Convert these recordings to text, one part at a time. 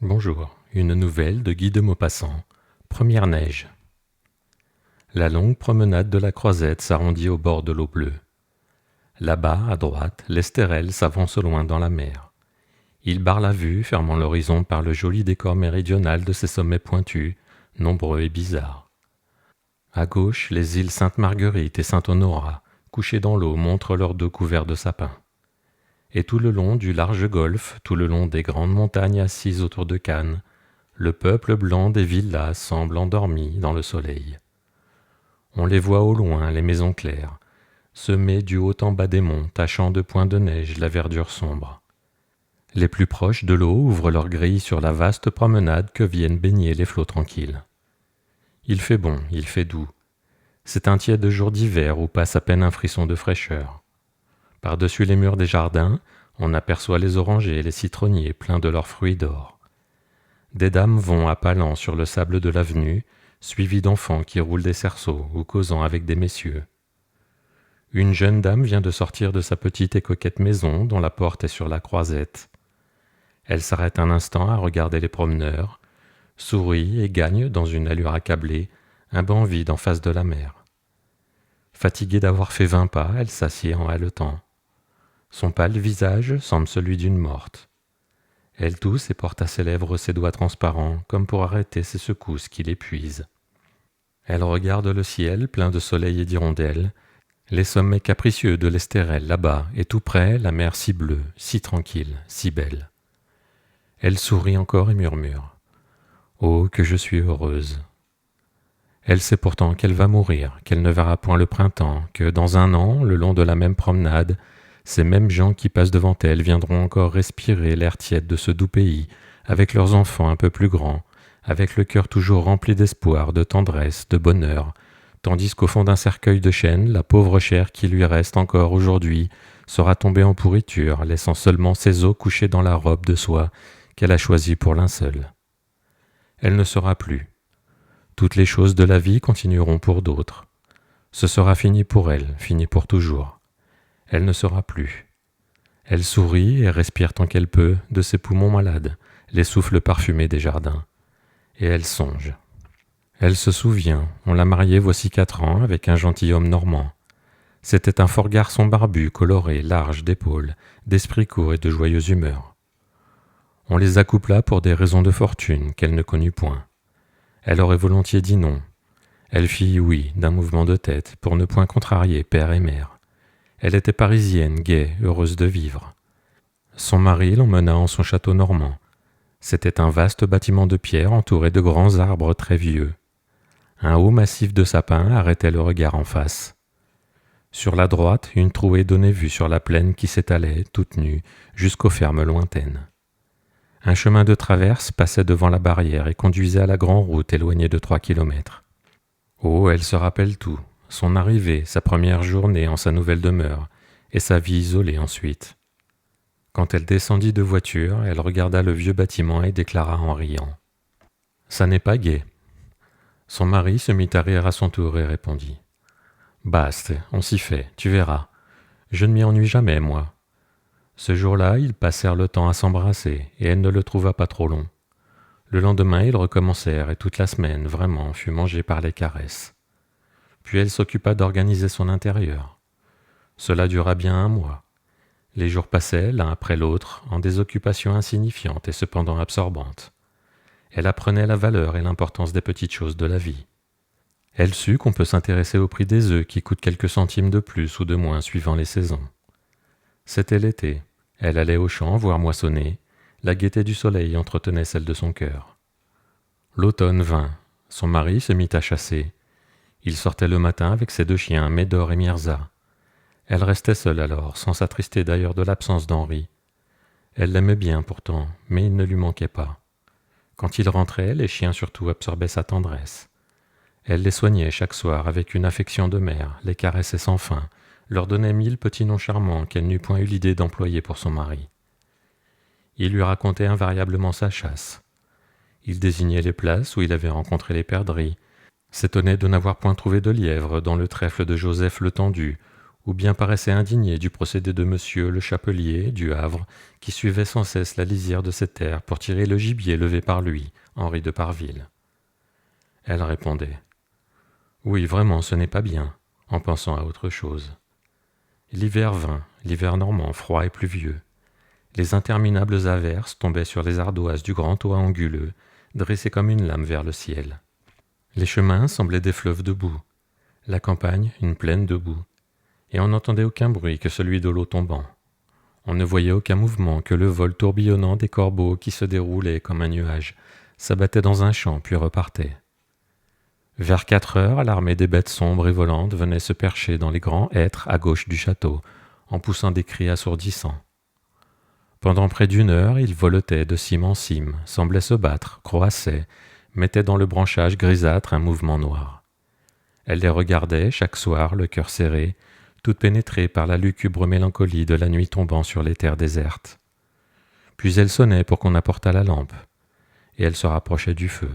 Bonjour, une nouvelle de Guy de Maupassant. Première neige. La longue promenade de la Croisette s'arrondit au bord de l'eau bleue. Là-bas, à droite, l'Estérel s'avance au loin dans la mer. Il barre la vue, fermant l'horizon par le joli décor méridional de ses sommets pointus, nombreux et bizarres. À gauche, les îles Sainte-Marguerite et Sainte-Honorat, couchées dans l'eau, montrent leurs dos couverts de sapins. Et tout le long du large golfe, tout le long des grandes montagnes assises autour de Cannes, le peuple blanc des villas semble endormi dans le soleil. On les voit au loin, les maisons claires, semées du haut en bas des monts, tachant de points de neige la verdure sombre. Les plus proches de l'eau ouvrent leurs grilles sur la vaste promenade que viennent baigner les flots tranquilles. Il fait bon, il fait doux. C'est un tiède jour d'hiver où passe à peine un frisson de fraîcheur. Par-dessus les murs des jardins, on aperçoit les orangers et les citronniers pleins de leurs fruits d'or. Des dames vont à pas lents sur le sable de l'avenue, suivies d'enfants qui roulent des cerceaux ou causant avec des messieurs. Une jeune dame vient de sortir de sa petite et coquette maison dont la porte est sur la croisette. Elle s'arrête un instant à regarder les promeneurs, sourit et gagne, dans une allure accablée, un banc vide en face de la mer. Fatiguée d'avoir fait 20 pas, elle s'assied en haletant. Son pâle visage semble celui d'une morte. Elle tousse et porte à ses lèvres ses doigts transparents, comme pour arrêter ces secousses qui l'épuisent. Elle regarde le ciel plein de soleil et d'hirondelles, les sommets capricieux de l'Estérel là-bas, et tout près la mer si bleue, si tranquille, si belle. Elle sourit encore et murmure « Oh, que je suis heureuse !» Elle sait pourtant qu'elle va mourir, qu'elle ne verra point le printemps, que dans un an, le long de la même promenade, ces mêmes gens qui passent devant elle viendront encore respirer l'air tiède de ce doux pays, avec leurs enfants un peu plus grands, avec le cœur toujours rempli d'espoir, de tendresse, de bonheur, tandis qu'au fond d'un cercueil de chêne, la pauvre chair qui lui reste encore aujourd'hui sera tombée en pourriture, laissant seulement ses os couchés dans la robe de soie qu'elle a choisie pour linceul. Elle ne sera plus. Toutes les choses de la vie continueront pour d'autres. Ce sera fini pour elle, fini pour toujours. Elle ne sera plus. Elle sourit et respire tant qu'elle peut de ses poumons malades, les souffles parfumés des jardins. Et elle songe. Elle se souvient, on l'a mariée voici 4 ans avec un gentilhomme normand. C'était un fort garçon barbu, coloré, large d'épaules, d'esprit court et de joyeuse humeur. On les accoupla pour des raisons de fortune qu'elle ne connut point. Elle aurait volontiers dit non. Elle fit oui d'un mouvement de tête pour ne point contrarier père et mère. Elle était parisienne, gaie, heureuse de vivre. Son mari l'emmena en son château normand. C'était un vaste bâtiment de pierre entouré de grands arbres très vieux. Un haut massif de sapins arrêtait le regard en face. Sur la droite, une trouée donnait vue sur la plaine qui s'étalait, toute nue, jusqu'aux fermes lointaines. Un chemin de traverse passait devant la barrière et conduisait à la grande route éloignée de 3 kilomètres. Oh, elle se rappelle tout, son arrivée, sa première journée en sa nouvelle demeure, et sa vie isolée ensuite. Quand elle descendit de voiture, elle regarda le vieux bâtiment et déclara en riant « Ça n'est pas gai !» Son mari se mit à rire à son tour et répondit « Baste, on s'y fait, tu verras. Je ne m'y ennuie jamais, moi. » Ce jour-là, ils passèrent le temps à s'embrasser, et elle ne le trouva pas trop long. Le lendemain, ils recommencèrent, et toute la semaine, vraiment, fut mangée par les caresses. Puis elle s'occupa d'organiser son intérieur. Cela dura bien 1 mois. Les jours passaient, l'un après l'autre, en des occupations insignifiantes et cependant absorbantes. Elle apprenait la valeur et l'importance des petites choses de la vie. Elle sut qu'on peut s'intéresser au prix des œufs qui coûtent quelques centimes de plus ou de moins suivant les saisons. C'était l'été. Elle allait au champ voir moissonner. La gaieté du soleil entretenait celle de son cœur. L'automne vint. Son mari se mit à chasser. Il sortait le matin avec ses 2 chiens, Médor et Mirza. Elle restait seule alors, sans s'attrister d'ailleurs de l'absence d'Henri. Elle l'aimait bien pourtant, mais il ne lui manquait pas. Quand il rentrait, les chiens surtout absorbaient sa tendresse. Elle les soignait chaque soir avec une affection de mère, les caressait sans fin, leur donnait 1000 petits noms charmants qu'elle n'eût point eu l'idée d'employer pour son mari. Il lui racontait invariablement sa chasse. Il désignait les places où il avait rencontré les perdrix, s'étonnait de n'avoir point trouvé de lièvre dans le trèfle de Joseph le Tendu, ou bien paraissait indigné du procédé de monsieur le chapelier du Havre, qui suivait sans cesse la lisière de ses terres pour tirer le gibier levé par lui, Henri de Parville. Elle répondait « Oui, vraiment, ce n'est pas bien », en pensant à autre chose. L'hiver vint, l'hiver normand, froid et pluvieux. Les interminables averses tombaient sur les ardoises du grand toit anguleux, dressé comme une lame vers le ciel. Les chemins semblaient des fleuves de boue, la campagne une plaine de boue, et on n'entendait aucun bruit que celui de l'eau tombant. On ne voyait aucun mouvement que le vol tourbillonnant des corbeaux qui se déroulaient comme un nuage, s'abattaient dans un champ puis repartaient. Vers 4 heures, l'armée des bêtes sombres et volantes venait se percher dans les grands hêtres à gauche du château, en poussant des cris assourdissants. Pendant près d'une heure, ils voletaient de cime en cime, semblaient se battre, croassaient, mettaient dans le branchage grisâtre un mouvement noir. Elle les regardait chaque soir, le cœur serré, toute pénétrée par la lugubre mélancolie de la nuit tombant sur les terres désertes. Puis elle sonnait pour qu'on apportât la lampe, et elle se rapprochait du feu.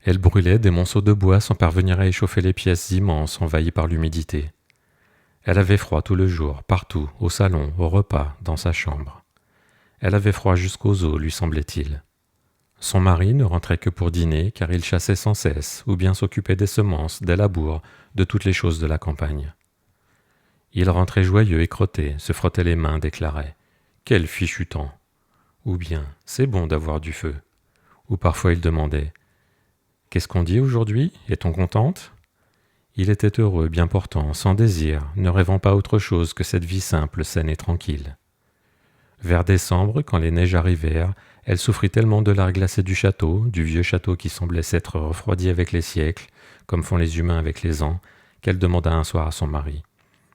Elle brûlait des monceaux de bois sans parvenir à échauffer les pièces immenses envahies par l'humidité. Elle avait froid tout le jour, partout, au salon, au repas, dans sa chambre. Elle avait froid jusqu'aux os, lui semblait-il. Son mari ne rentrait que pour dîner, car il chassait sans cesse, ou bien s'occupait des semences, des labours, de toutes les choses de la campagne. Il rentrait joyeux et crotté, se frottait les mains, déclarait « Quel fichu temps !» Ou bien « C'est bon d'avoir du feu !» Ou parfois il demandait « Qu'est-ce qu'on dit aujourd'hui? Est-on contente ?» Il était heureux, bien portant, sans désir, ne rêvant pas autre chose que cette vie simple, saine et tranquille. Vers décembre, quand les neiges arrivèrent, elle souffrit tellement de l'air glacé du château, du vieux château qui semblait s'être refroidi avec les siècles, comme font les humains avec les ans, qu'elle demanda un soir à son mari.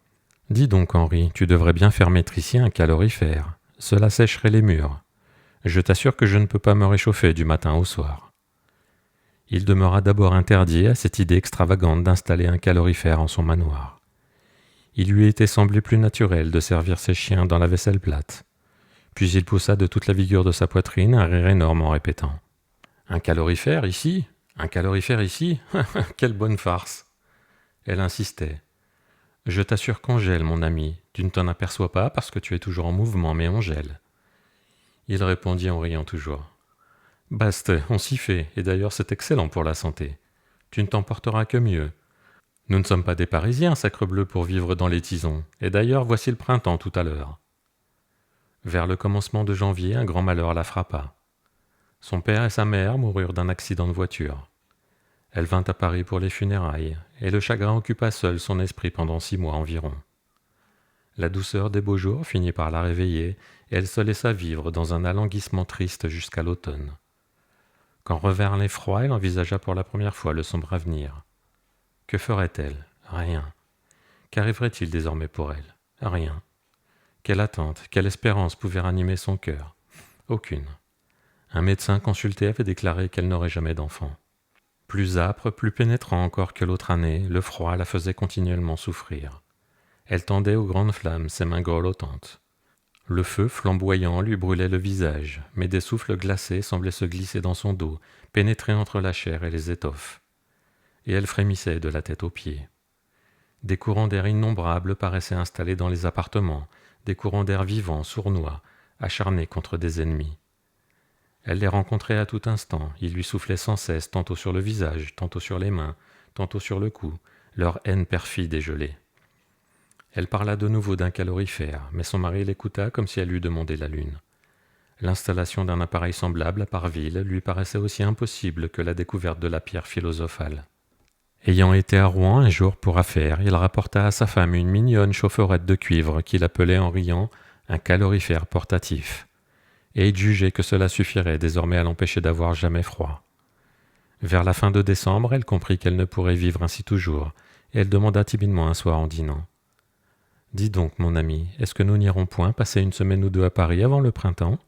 « Dis donc, Henri, tu devrais bien faire mettre ici un calorifère. Cela sècherait les murs. Je t'assure que je ne peux pas me réchauffer du matin au soir. » Il demeura d'abord interdit à cette idée extravagante d'installer un calorifère en son manoir. Il lui était semblé plus naturel de servir ses chiens dans la vaisselle plate. Puis il poussa de toute la vigueur de sa poitrine un rire énorme en répétant « Un calorifère ici? Un calorifère ici? Quelle bonne farce !» Elle insistait. « Je t'assure qu'on gèle, mon ami. Tu ne t'en aperçois pas parce que tu es toujours en mouvement, mais on gèle. » Il répondit en riant toujours. « Bast, on s'y fait, et d'ailleurs c'est excellent pour la santé. Tu ne t'en porteras que mieux. Nous ne sommes pas des Parisiens, sacrebleu, pour vivre dans les tisons, et d'ailleurs voici le printemps tout à l'heure. » Vers le commencement de janvier, un grand malheur la frappa. Son père et sa mère moururent d'un accident de voiture. Elle vint à Paris pour les funérailles, et le chagrin occupa seul son esprit pendant 6 mois environ. La douceur des beaux jours finit par la réveiller, et elle se laissa vivre dans un alanguissement triste jusqu'à l'automne. Quand revinrent les froids, elle envisagea pour la première fois le sombre avenir. Que ferait-elle? Rien. Qu'arriverait-il désormais pour elle? Rien. Quelle attente, quelle espérance pouvait ranimer son cœur? Aucune. Un médecin consulté avait déclaré qu'elle n'aurait jamais d'enfant. Plus âpre, plus pénétrant encore que l'autre année, le froid la faisait continuellement souffrir. Elle tendait aux grandes flammes ses mains grelottantes. Le feu flamboyant lui brûlait le visage, mais des souffles glacés semblaient se glisser dans son dos, pénétrer entre la chair et les étoffes. Et elle frémissait de la tête aux pieds. Des courants d'air innombrables paraissaient installés dans les appartements, des courants d'air vivants, sournois, acharnés contre des ennemis. Elle les rencontrait à tout instant, ils lui soufflaient sans cesse, tantôt sur le visage, tantôt sur les mains, tantôt sur le cou, leur haine perfide et gelée. Elle parla de nouveau d'un calorifère, mais son mari l'écouta comme si elle eût demandé la lune. L'installation d'un appareil semblable à Parville lui paraissait aussi impossible que la découverte de la pierre philosophale. Ayant été à Rouen un jour pour affaires, il rapporta à sa femme une mignonne chaufferette de cuivre qu'il appelait en riant un calorifère portatif, et il jugeait que cela suffirait désormais à l'empêcher d'avoir jamais froid. Vers la fin de décembre, elle comprit qu'elle ne pourrait vivre ainsi toujours, et elle demanda timidement un soir en dînant. « Dis donc, mon ami, est-ce que nous n'irons point passer une semaine ou 2 à Paris avant le printemps ?»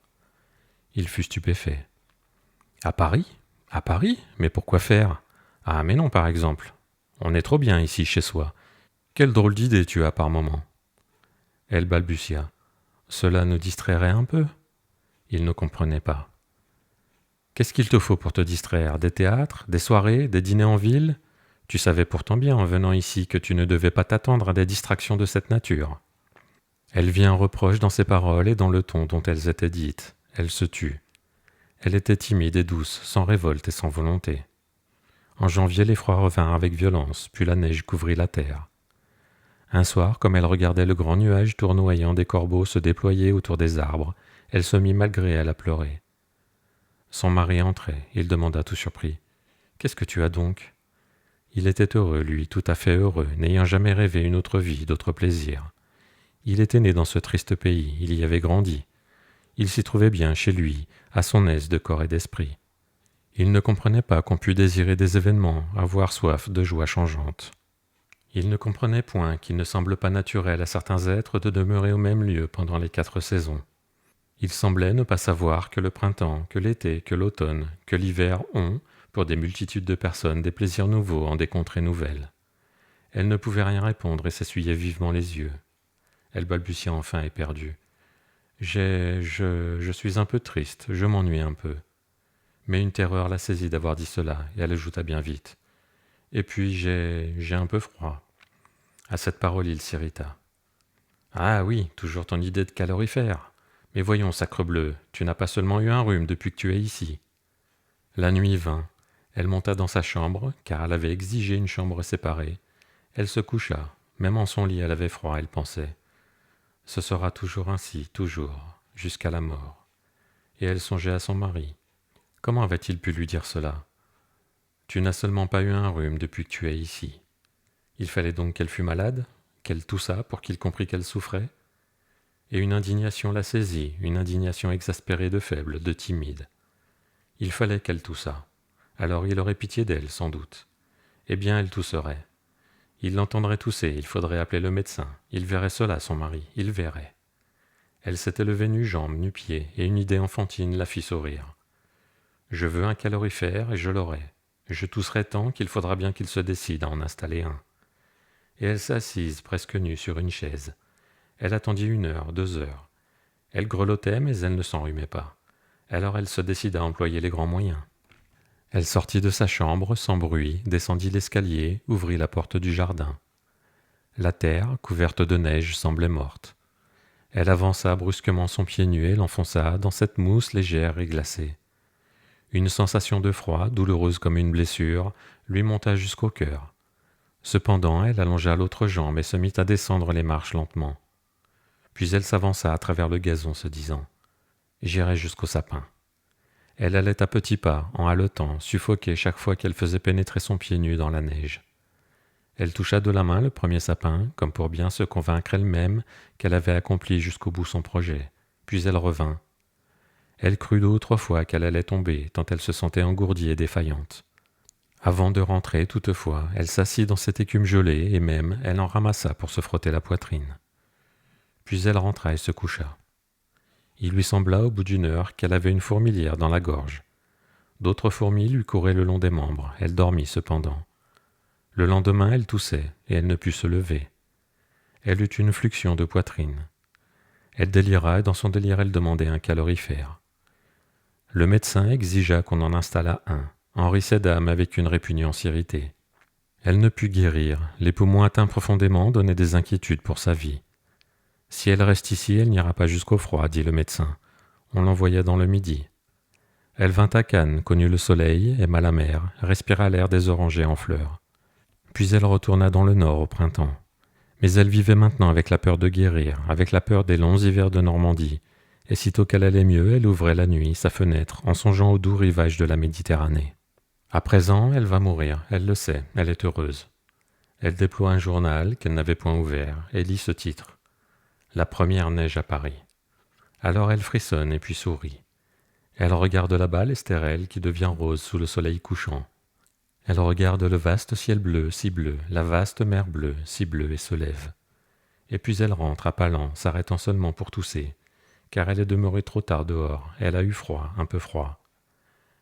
Il fut stupéfait. « À Paris? À Paris? Mais pourquoi faire? Ah, mais non, par exemple. On est trop bien ici, chez soi. Quelle drôle d'idée tu as par moment. » Elle balbutia. « Cela nous distrairait un peu. » Il ne comprenait pas. « Qu'est-ce qu'il te faut pour te distraire? Des théâtres? Des soirées? Des dîners en ville? Tu savais pourtant bien en venant ici que tu ne devais pas t'attendre à des distractions de cette nature. » Elle vit un reproche dans ses paroles et dans le ton dont elles étaient dites. Elle se tut. Elle était timide et douce, sans révolte et sans volonté. En janvier, les froids revinrent avec violence, puis la neige couvrit la terre. Un soir, comme elle regardait le grand nuage tournoyant des corbeaux se déployer autour des arbres, elle se mit malgré elle à pleurer. Son mari entrait. Il demanda tout surpris. « Qu'est-ce que tu as donc ?» Il était heureux, lui, tout à fait heureux, n'ayant jamais rêvé une autre vie, d'autres plaisirs. Il était né dans ce triste pays, il y avait grandi. Il s'y trouvait bien chez lui, à son aise de corps et d'esprit. Il ne comprenait pas qu'on pût désirer des événements, avoir soif de joie changeante. Il ne comprenait point qu'il ne semble pas naturel à certains êtres de demeurer au même lieu pendant les 4 saisons. Il semblait ne pas savoir que le printemps, que l'été, que l'automne, que l'hiver ont, pour des multitudes de personnes, des plaisirs nouveaux en des contrées nouvelles. Elle ne pouvait rien répondre et s'essuyait vivement les yeux. Elle balbutia enfin éperdue. « Je suis un peu triste, je m'ennuie un peu. » Mais une terreur la saisit d'avoir dit cela, et elle ajouta bien vite. « Et puis j'ai un peu froid. » À cette parole, il s'irrita. « Ah oui, toujours ton idée de calorifère. Mais voyons, sacrebleu, tu n'as pas seulement eu un rhume depuis que tu es ici. » La nuit vint. Elle monta dans sa chambre, car elle avait exigé une chambre séparée. Elle se coucha. Même en son lit, elle avait froid, elle pensait. Ce sera toujours ainsi, toujours, jusqu'à la mort. Et elle songeait à son mari. Comment avait-il pu lui dire cela? Tu n'as seulement pas eu un rhume depuis que tu es ici. Il fallait donc qu'elle fût malade, qu'elle toussât pour qu'il comprît qu'elle souffrait. Et une indignation la saisit, une indignation exaspérée de faible, de timide. Il fallait qu'elle toussât. Alors il aurait pitié d'elle, sans doute. Eh bien, elle tousserait. Il l'entendrait tousser, il faudrait appeler le médecin. Il verrait cela, son mari, il verrait. Elle s'était levée nu-jambes, nu-pieds, et une idée enfantine la fit sourire. Je veux un calorifère et je l'aurai. Je tousserai tant qu'il faudra bien qu'il se décide à en installer un. Et elle s'assise, presque nue, sur une chaise. Elle attendit 1 heure, 2 heures. Elle grelottait, mais elle ne s'enrhumait pas. Alors elle se décida à employer les grands moyens. Elle sortit de sa chambre, sans bruit, descendit l'escalier, ouvrit la porte du jardin. La terre, couverte de neige, semblait morte. Elle avança brusquement son pied nu et l'enfonça dans cette mousse légère et glacée. Une sensation de froid, douloureuse comme une blessure, lui monta jusqu'au cœur. Cependant, elle allongea l'autre jambe et se mit à descendre les marches lentement. Puis elle s'avança à travers le gazon, se disant « J'irai jusqu'au sapin ». Elle allait à petits pas, en haletant, suffoquée chaque fois qu'elle faisait pénétrer son pied nu dans la neige. Elle toucha de la main le premier sapin, comme pour bien se convaincre elle-même qu'elle avait accompli jusqu'au bout son projet. Puis elle revint. Elle crut 2 ou 3 fois qu'elle allait tomber, tant elle se sentait engourdie et défaillante. Avant de rentrer, toutefois, elle s'assit dans cette écume gelée, et même, elle en ramassa pour se frotter la poitrine. Puis elle rentra et se coucha. Il lui sembla, au bout d'1 heure, qu'elle avait une fourmilière dans la gorge. D'autres fourmis lui couraient le long des membres. Elle dormit cependant. Le lendemain, elle toussait, et elle ne put se lever. Elle eut une fluxion de poitrine. Elle délira, et dans son délire, elle demandait un calorifère. Le médecin exigea qu'on en installât un. Henri céda, mais avec une répugnance irritée. Elle ne put guérir. Les poumons atteints profondément donnaient des inquiétudes pour sa vie. Si elle reste ici, elle n'ira pas jusqu'au froid, dit le médecin. On l'envoya dans le Midi. Elle vint à Cannes, connut le soleil, aima la mer, respira l'air des orangers en fleurs. Puis elle retourna dans le nord au printemps. Mais elle vivait maintenant avec la peur de guérir, avec la peur des longs hivers de Normandie, et sitôt qu'elle allait mieux, elle ouvrait la nuit sa fenêtre en songeant aux doux rivages de la Méditerranée. À présent, elle va mourir, elle le sait, elle est heureuse. Elle déploie un journal qu'elle n'avait point ouvert et lit ce titre. La première neige à Paris. Alors elle frissonne et puis sourit. Elle regarde là-bas l'Estérel qui devient rose sous le soleil couchant. Elle regarde le vaste ciel bleu, si bleu, la vaste mer bleue, si bleue, et se lève. Et puis elle rentre à pas lents, s'arrêtant seulement pour tousser, car elle est demeurée trop tard dehors, elle a eu froid, un peu froid.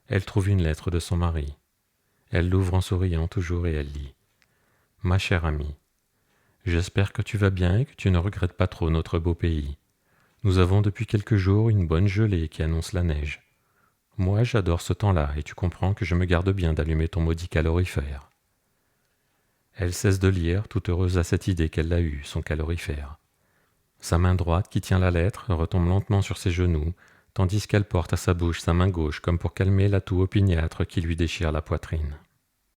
Elle trouve une lettre de son mari. Elle l'ouvre en souriant toujours et elle lit. « Ma chère amie, j'espère que tu vas bien et que tu ne regrettes pas trop notre beau pays. Nous avons depuis quelques jours une bonne gelée qui annonce la neige. Moi, j'adore ce temps-là et tu comprends que je me garde bien d'allumer ton maudit calorifère. Elle cesse de lire, toute heureuse à cette idée qu'elle l'a eue, son calorifère. Sa main droite, qui tient la lettre, retombe lentement sur ses genoux, tandis qu'elle porte à sa bouche sa main gauche comme pour calmer la toux opiniâtre qui lui déchire la poitrine.